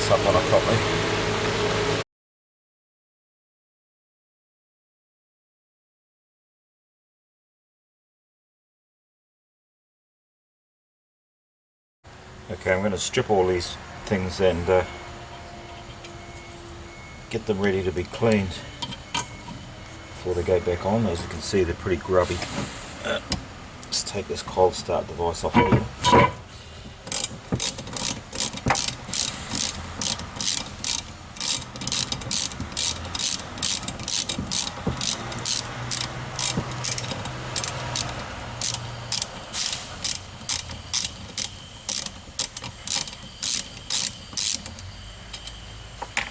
this up on it properly. Okay, I'm going to strip all these things and get them ready to be cleaned before they go back on. As you can see, they're pretty grubby. Let's take this cold start device off here.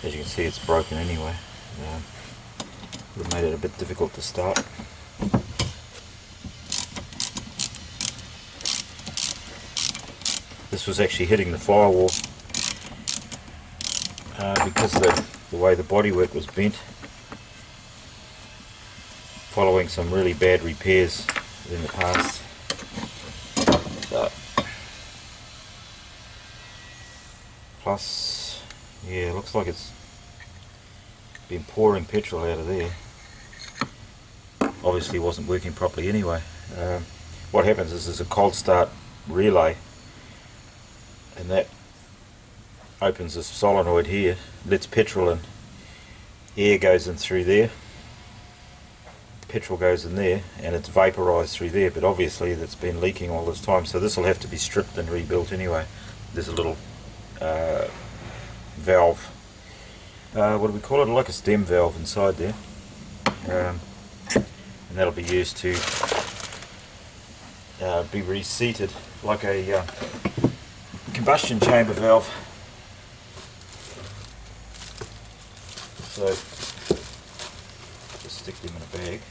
As you can see, it's broken anyway. Would have made it a bit difficult to start. This was actually hitting the firewall because of the way the bodywork was bent, following some really bad repairs in the past. Plus, yeah, it looks like it's been pouring petrol out of there. Obviously wasn't working properly anyway. What happens is there's a cold start relay, and that opens this solenoid here, lets petrol in, air goes in through there, petrol goes in there, and it's vaporized through there, but obviously that's been leaking all this time, so this will have to be stripped and rebuilt anyway. There's a little valve, what do we call it, like a stem valve inside there, and that'll be used to be reseated like a combustion chamber valve. So just stick them in a bag.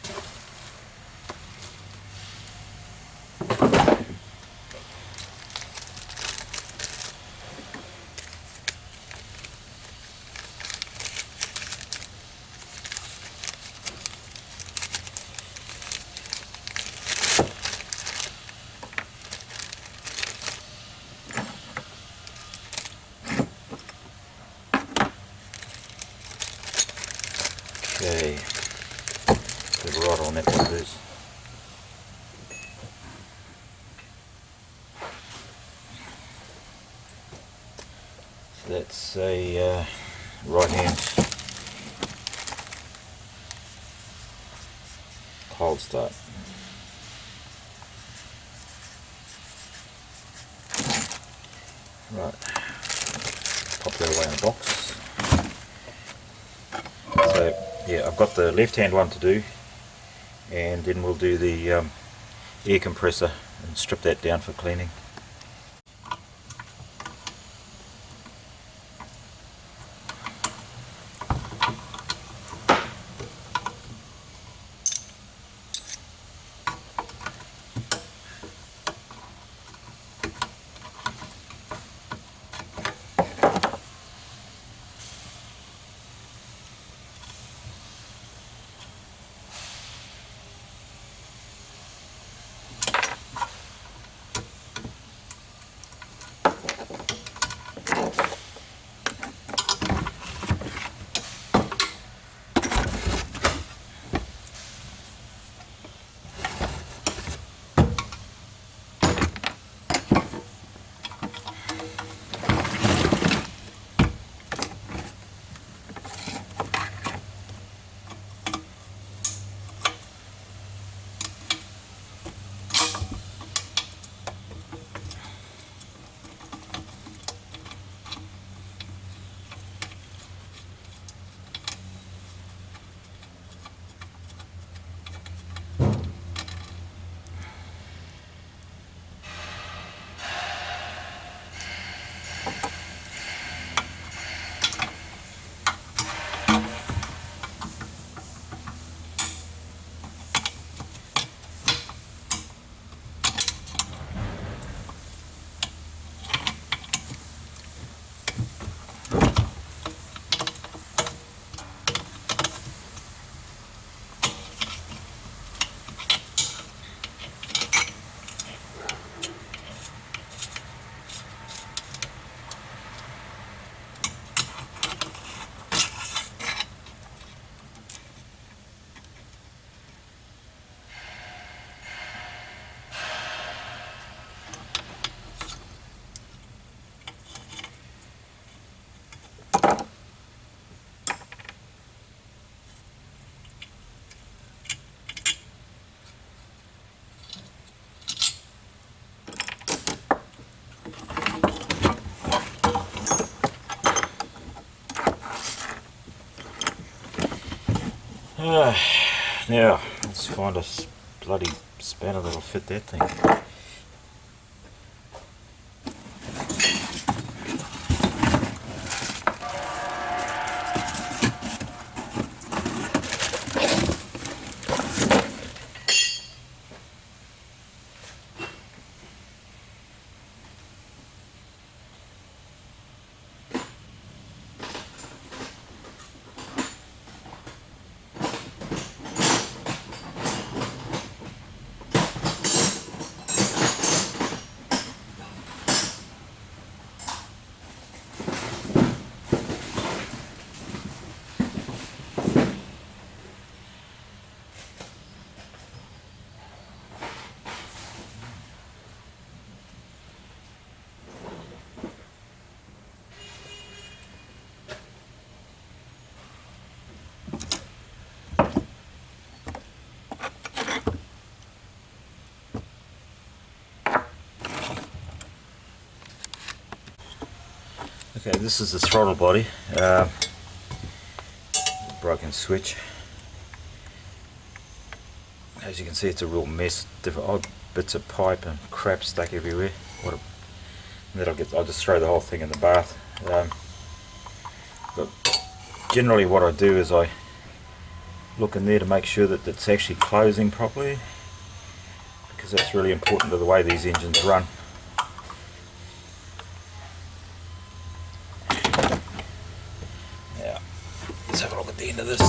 Okay, put it right on that one loose. So that's a right hand cold start. Right, pop that away in a box. So yeah, I've got the left hand one to do, and then we'll do the air compressor and strip that down for cleaning. Now, let's find a bloody spanner that'll fit that thing. Okay, this is the throttle body, broken switch. As you can see, it's a real mess, different odd bits of pipe and crap stuck everywhere. I'll just throw the whole thing in the bath. But generally what I do is I look in there to make sure that it's actually closing properly, because that's really important to the way these engines run. Let's have a look at the end of this.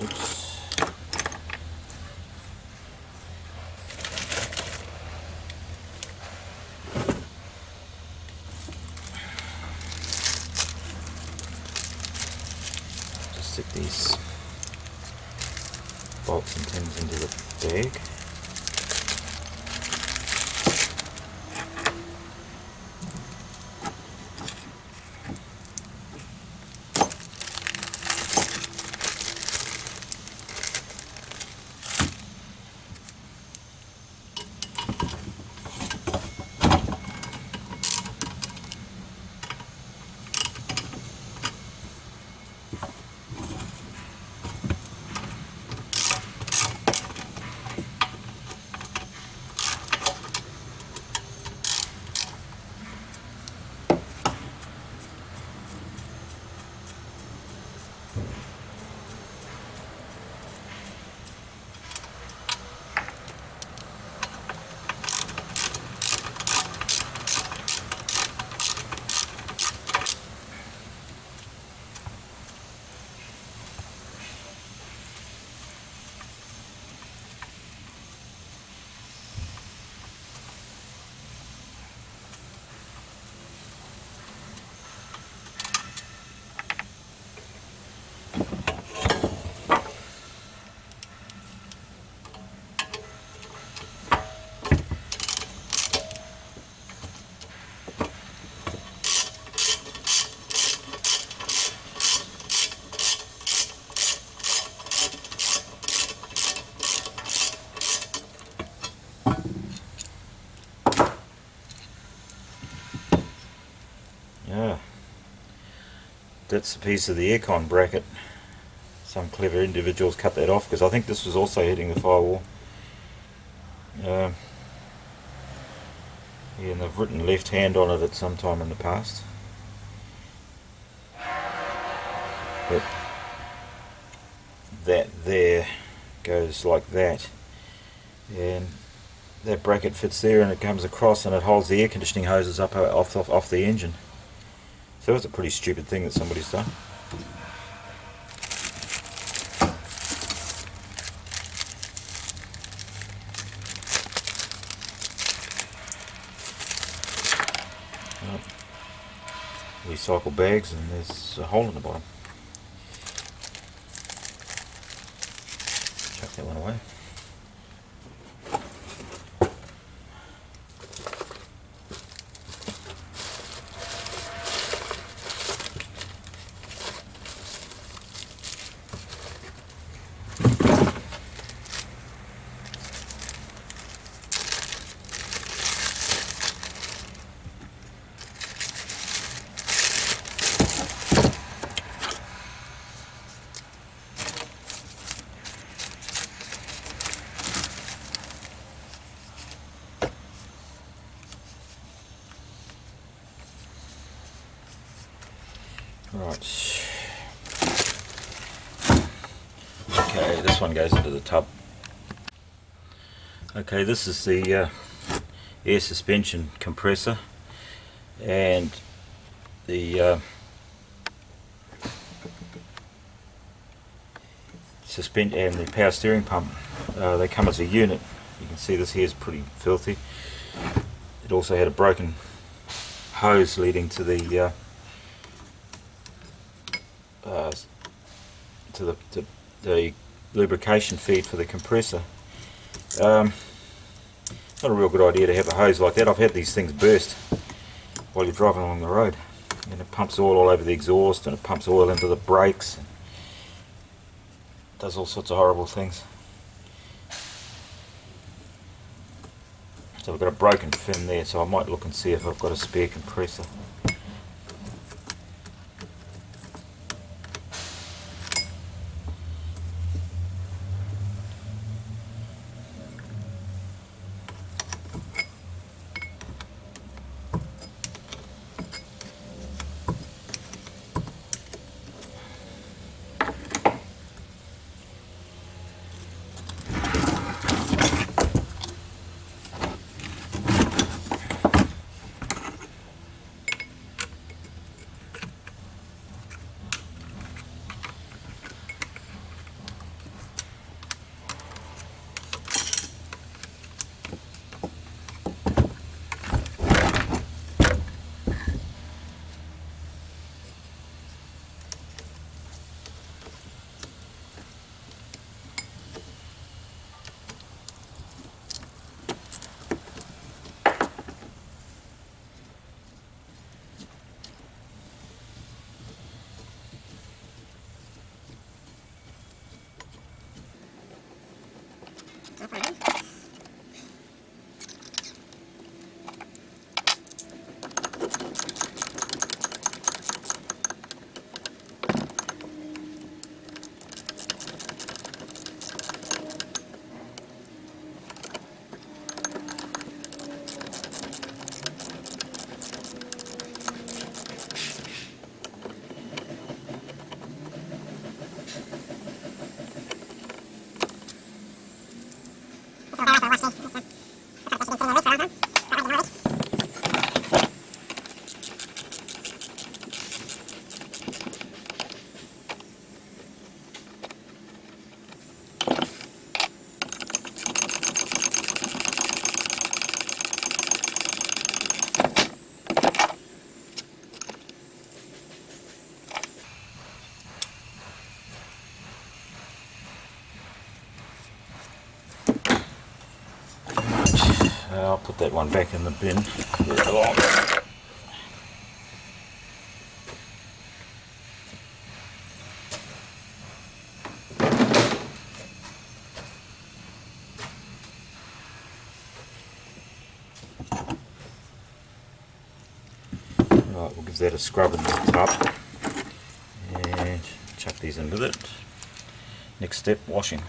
Oops. Just stick these bolts and pins into the bag. Yeah, that's a piece of the aircon bracket. Some clever individuals cut that off, because I think this was also hitting the firewall. Yeah, and they've written left hand on it at some time in the past. But that there goes like that, and that bracket fits there, and it comes across and it holds the air conditioning hoses up off the engine. So it's a pretty stupid thing that somebody's done. Recycle bags, and there's a hole in the bottom. Chuck that one away. Right. Okay, this one goes into the tub. Okay, this is the air suspension compressor and the the power steering pump. They come as a unit. You can see this here is pretty filthy. It also had a broken hose leading to the the lubrication feed for the compressor. Not a real good idea to have a hose like that. I've had these things burst while you're driving along the road, and it pumps oil all over the exhaust, and it pumps oil into the brakes, and does all sorts of horrible things. So I've got a broken fin there, so I might look and see if I've got a spare compressor. I'll put that one back in the bin. Right, we'll give that a scrub in the tub and chuck these in with it. Next step, washing.